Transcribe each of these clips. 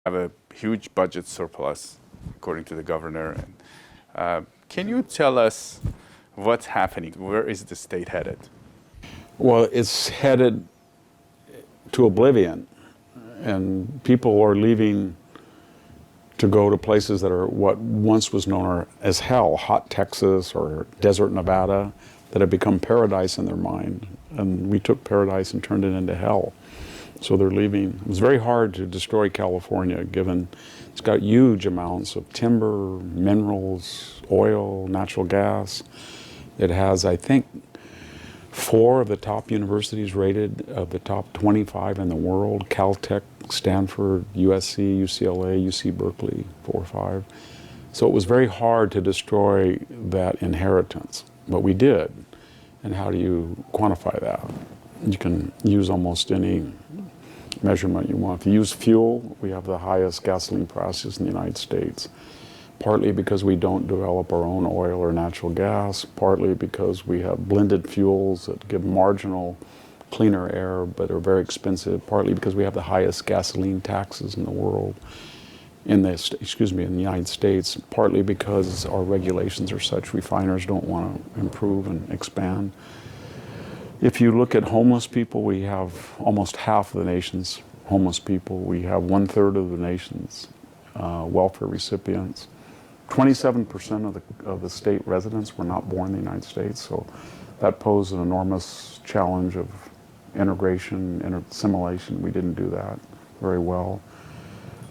have a huge budget surplus, according to the governor. And, can you tell us what's happening? Where is the state headed? Well, it's headed to oblivion, and people are leaving to go to places that are what once was known as hell, hot Texas or desert Nevada, that have become paradise in their mind. And we took paradise and turned it into hell. So they're leaving. It was very hard to destroy California, given it's got huge amounts of timber, minerals, oil, natural gas. It has, I think, 4 of the top universities rated of the top 25 in the world: Caltech, Stanford, USC, UCLA, UC Berkeley, 4 or 5. So it was very hard to destroy that inheritance, but we did. And how do you quantify that? You can use almost any measurement you want. If you use fuel, we have the highest gasoline prices in the United States, partly because we don't develop our own oil or natural gas, partly because we have blended fuels that give marginal cleaner air but are very expensive, partly because we have the highest gasoline taxes in the world, in the United States, partly because our regulations are such refiners don't want to improve and expand. If you look at homeless people, we have almost half of the nation's homeless people. We have 1/3 of the nation's welfare recipients. 27% of the state residents were not born in the United States, so that posed an enormous challenge of integration and assimilation. We didn't do that very well.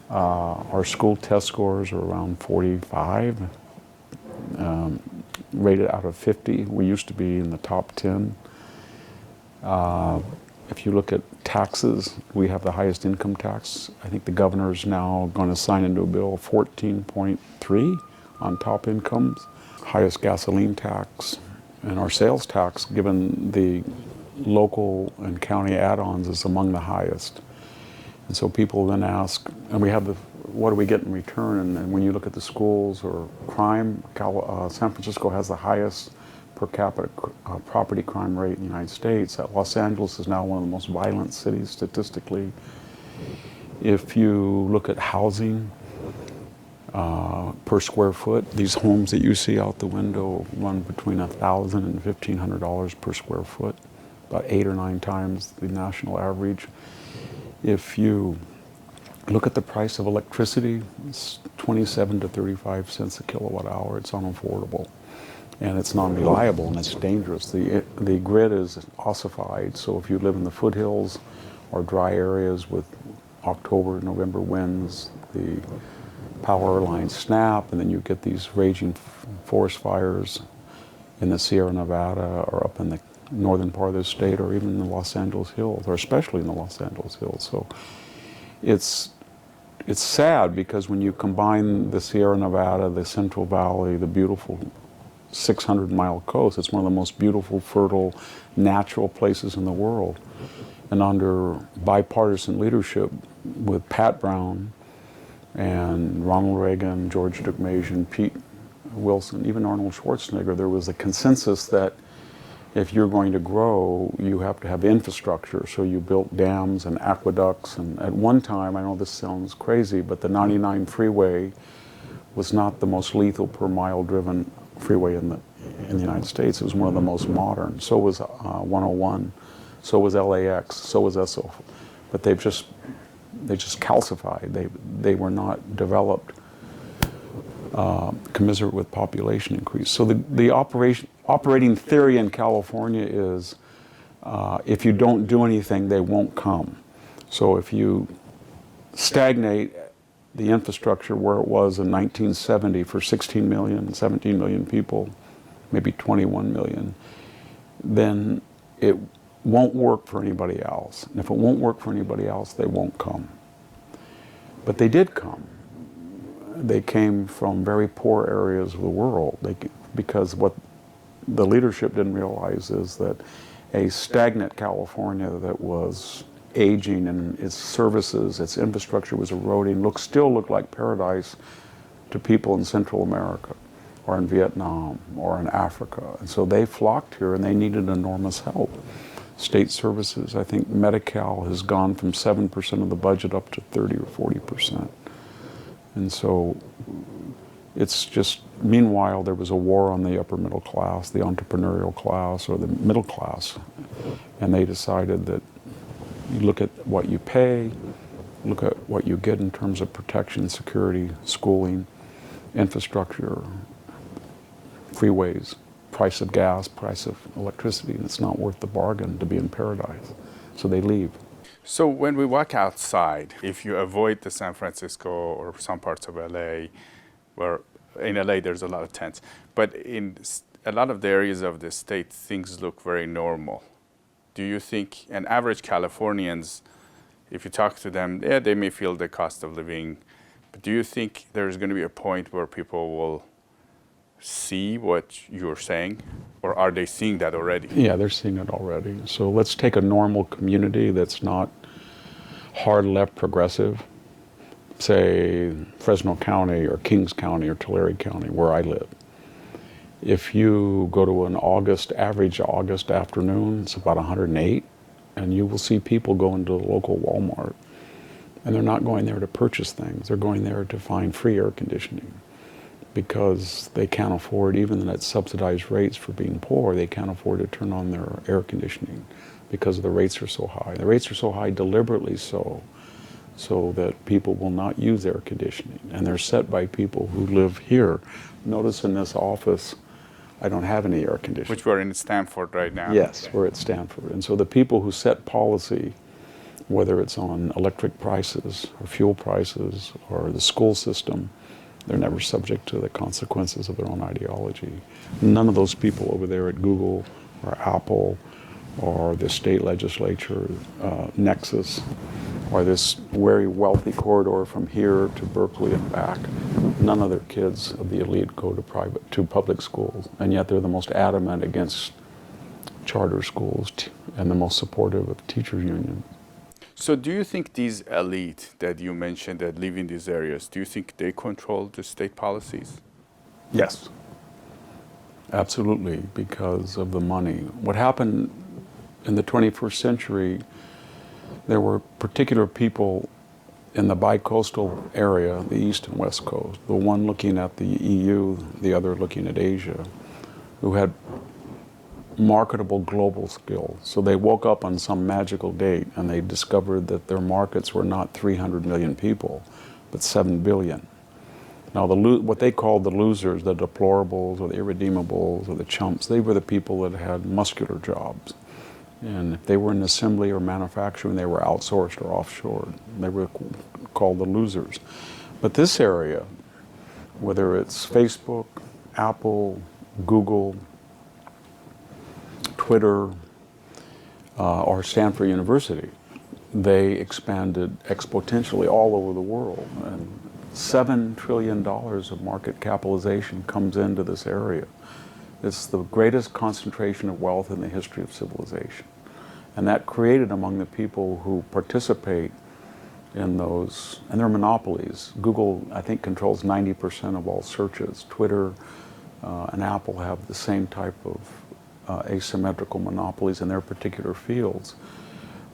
Our school test scores are around 45, rated out of 50. We used to be in the top 10. If you look at taxes, we have the highest income tax. I think the governor is now going to sign into a bill 14.3 on top incomes. Highest gasoline tax, and our sales tax, given the local and county add-ons, is among the highest. And so people then ask, and we have what do we get in return? And when you look at the schools or crime, San Francisco has the highest per capita property crime rate in the United States. Los Angeles is now one of the most violent cities statistically. If you look at housing per square foot, these homes that you see out the window run between $1,000 and $1,500 per square foot, about 8 or 9 times the national average. If you look at the price of electricity, it's 27 to 35 cents a kilowatt hour. It's unaffordable, and it's non-reliable, and it's dangerous. The grid is ossified, so if you live in the foothills or dry areas with October, November winds, the power lines snap, and then you get these raging forest fires in the Sierra Nevada or up in the northern part of the state, or even in the Los Angeles Hills, or especially in the Los Angeles Hills. So it's sad, because when you combine the Sierra Nevada, the Central Valley, the beautiful 600-mile coast, it's one of the most beautiful, fertile, natural places in the world. And under bipartisan leadership with Pat Brown and Ronald Reagan, George Deukmejian, Pete Wilson, even Arnold Schwarzenegger, there was a consensus that if you're going to grow, you have to have infrastructure. So you built dams and aqueducts. And at one time, I know this sounds crazy, but the 99 freeway was not the most lethal per mile driven freeway in the United States. It was one of the most modern. So was 101. So was LAX. So was SO. But they just calcified. They were not developed commensurate with population increase. So the operating theory in California is if you don't do anything, they won't come. So if you stagnate the infrastructure where it was in 1970 for 16 million, 17 million people, maybe 21 million, then it won't work for anybody else. And if it won't work for anybody else, they won't come. But they did come. They came from very poor areas of the world, because what the leadership didn't realize is that a stagnant California that was aging and its services, its infrastructure was eroding, still looked like paradise to people in Central America or in Vietnam or in Africa. And so they flocked here, and they needed enormous help. State services, I think Medi-Cal has gone from 7% of the budget up to 30 or 40%. And so it's just, meanwhile, there was a war on the upper middle class, the entrepreneurial class, or the middle class. And they decided that you look at what you pay, look at what you get in terms of protection, security, schooling, infrastructure, freeways, price of gas, price of electricity, and it's not worth the bargain to be in paradise. So they leave. So when we walk outside, if you avoid the San Francisco or some parts of LA, where in LA there's a lot of tents, but in a lot of the areas of the state, things look very normal. Do you think, and average Californians, if you talk to them, yeah, they may feel the cost of living, but do you think there's going to be a point where people will see what you're saying, or are they seeing that already? Yeah, they're seeing it already. So let's take a normal community that's not hard left progressive, say Fresno County or Kings County or Tulare County, where I live. If you go to an average August afternoon, it's about 108, and you will see people going to the local Walmart. And they're not going there to purchase things, they're going there to find free air conditioning, because they can't afford, even at subsidized rates for being poor, they can't afford to turn on their air conditioning because the rates are so high. The rates are so high deliberately so that people will not use air conditioning. And they're set by people who live here. Notice in this office, I don't have any air conditioning. Which we're in Stanford right now. Yes, we're at Stanford. And so the people who set policy, whether it's on electric prices or fuel prices or the school system, they're never subject to the consequences of their own ideology. None of those people over there at Google or Apple or the state legislature, Nexus, or this very wealthy corridor from here to Berkeley and back, none of their kids of the elite go to public schools, and yet they're the most adamant against charter schools and the most supportive of teachers' unions. So do you think these elite that you mentioned that live in these areas, do you think they control the state policies? Yes, absolutely, because of the money. What happened in the 21st century, there were particular people in the bi-coastal area, the east and west coast, the one looking at the EU, the other looking at Asia, who had marketable global skills. So they woke up on some magical date and they discovered that their markets were not 300 million people, but 7 billion. Now, what they called the losers, the deplorables or the irredeemables or the chumps, they were the people that had muscular jobs. And if they were in assembly or manufacturing, they were outsourced or offshored. They were called the losers. But this area, whether it's Facebook, Apple, Google, Twitter, or Stanford University, they expanded exponentially all over the world. And $7 trillion of market capitalization comes into this area. It's the greatest concentration of wealth in the history of civilization. And that created among the people who participate in those, and they're monopolies. Google, I think, controls 90% of all searches. Twitter and Apple have the same type of asymmetrical monopolies in their particular fields.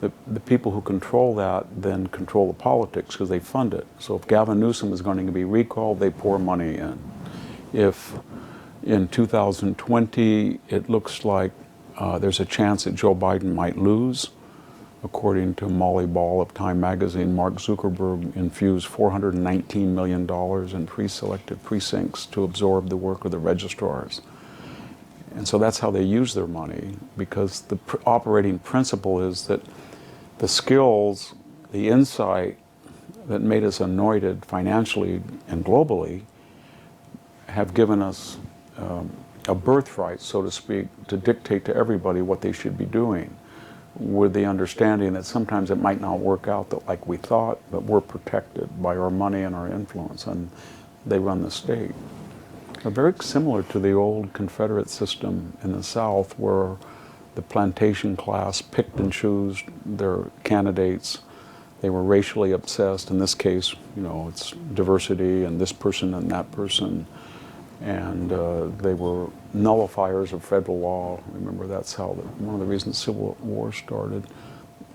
The people who control that then control the politics because they fund it. So if Gavin Newsom is going to be recalled, they pour money in. If in 2020 it looks like there's a chance that Joe Biden might lose, according to Molly Ball of Time magazine, Mark Zuckerberg infused $419 million in pre-selected precincts to absorb the work of the registrars. And so that's how they use their money, because the operating principle is that the skills, the insight that made us anointed financially and globally have given us a birthright, so to speak, to dictate to everybody what they should be doing, with the understanding that sometimes it might not work out like we thought, but we're protected by our money and our influence, and they run the state. They're very similar to the old Confederate system in the South, where the plantation class picked and chose their candidates. They were racially obsessed. In this case, it's diversity and this person and that person. And they were nullifiers of federal law. Remember, that's how one of the reasons the Civil War started.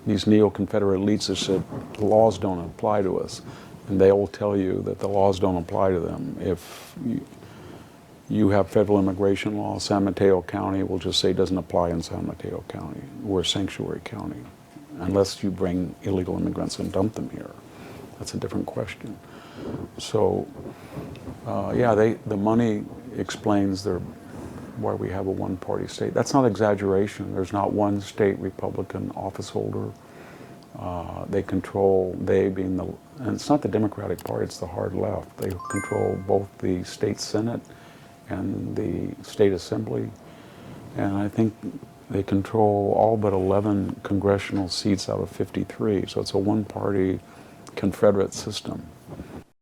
These neo-Confederate elites that said, the laws don't apply to us. and they will tell you that the laws don't apply to them. If you have federal immigration law, San Mateo County will just say it doesn't apply in San Mateo County. We're a sanctuary county, unless you bring illegal immigrants and dump them here. That's a different question. So, yeah, the money explains why we have a one-party state. That's not exaggeration. There's not one state Republican office holder. They control, they being the, and it's not the Democratic Party, it's the hard left. They control both the state Senate and the state assembly. And I think they control all but 11 congressional seats out of 53. So it's a one-party Confederate system.